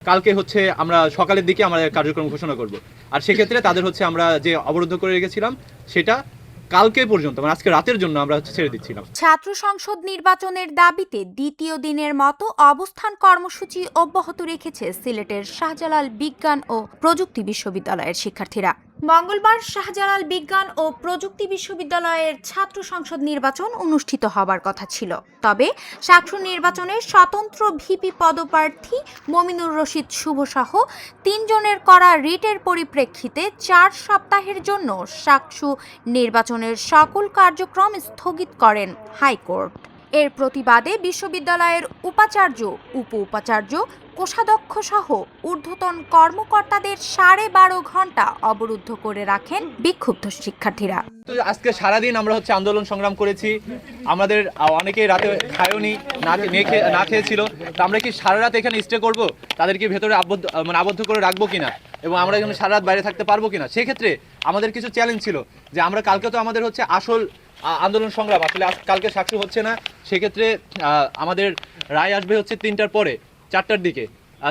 কালকে হচ্ছে আমরা সকালের দিকে আমাদের কার্যক্রম ঘোষণা করব। আর সেক্ষেত্রে তাদের হচ্ছে আমরা যে অবরুদ্ধ করে রেখেছিলাম সেটা কালকে পর্যন্ত মানে আজকে রাতের জন্য আমরা হচ্ছে ছেড়ে দিচ্ছিলাম। ছাত্র সংসদ নির্বাচনের দাবিতে দ্বিতীয় দিনের মতো অবস্থান কর্মসূচি অব্যাহত রেখেছে সিলেটের শাহজালাল বিজ্ঞান ও প্রযুক্তি বিশ্ববিদ্যালয়ের শিক্ষার্থীরা। মঙ্গলবার শাহজালাল বিজ্ঞান ও প্রযুক্তি বিশ্ববিদ্যালয়ের ছাত্র সংসদ নির্বাচন অনুষ্ঠিত হবার কথা ছিল, তবে শাকসু নির্বাচনের স্বতন্ত্র ভিপি পদপ্রার্থী মমিনুর রশিদ শুভসহ ৩ জনের করা রিটের পরিপ্রেক্ষিতে ৪ সপ্তাহের জন্য শাকসু নির্বাচনের সকল কার্যক্রম স্থগিত করেন হাইকোর্ট। এর প্রতিবাদে বিশ্ববিদ্যালয়ের উপাচার্য, উপ উপাচার্য, কোষাধ্যক্ষ সহ ঊর্ধ্বতন কর্মকর্তাদের 12.5 ঘন্টা অবরুদ্ধ করে রাখেন বিক্ষুব্ধ শিক্ষার্থীরা। তো আজকে সারাদিন আমরা হচ্ছে আন্দোলন সংগ্রাম করেছি। আমাদের অনেকেই রাতে খায়ওনি, না খেয়েছিল। তো আমরা কি সারা রাত এখানে স্টে করব? তাদেরকে ভেতরে আবদ্ধ করে রাখবো কিনা এবং আমরা এখানে সারা রাত বাইরে থাকতে পারবো কিনা? সেক্ষেত্রে আমাদের কিছু চ্যালেঞ্জ ছিল যে আমরা কালকে তো আমাদের হচ্ছে আসল আন্দোলন সংগ্রাম আসলে কালকে সাক্ষী হচ্ছে না। সেক্ষেত্রে আমাদের রায় আসবে হচ্ছে 3টার পরে, 4টার দিকে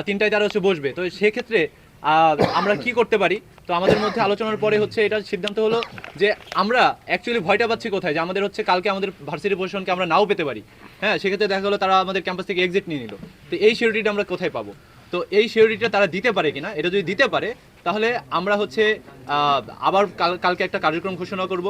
3টায় তারা হচ্ছে বসবে। তো সেক্ষেত্রে আমরা কি করতে পারি? তো আমাদের মধ্যে আলোচনার পরে হচ্ছে এটা সিদ্ধান্ত হলো যে আমরা অ্যাকচুয়ালি ভয়টা পাচ্ছি কোথায়, যে আমাদের হচ্ছে কালকে আমাদের ভার্সিটি পজিশনকে আমরা নাও পেতে পারি। হ্যাঁ, সেক্ষেত্রে দেখা গেলো তারা আমাদের ক্যাম্পাস থেকে এক্সিট নিয়ে নিল। তো এই সিকিউরিটিটা আমরা কোথায় পাবো? তো এই সিকিউরিটিটা তারা দিতে পারে কিনা, এটা যদি দিতে পারে তাহলে আমরা হচ্ছে আবার কালকে একটা কার্যক্রম ঘোষণা করব।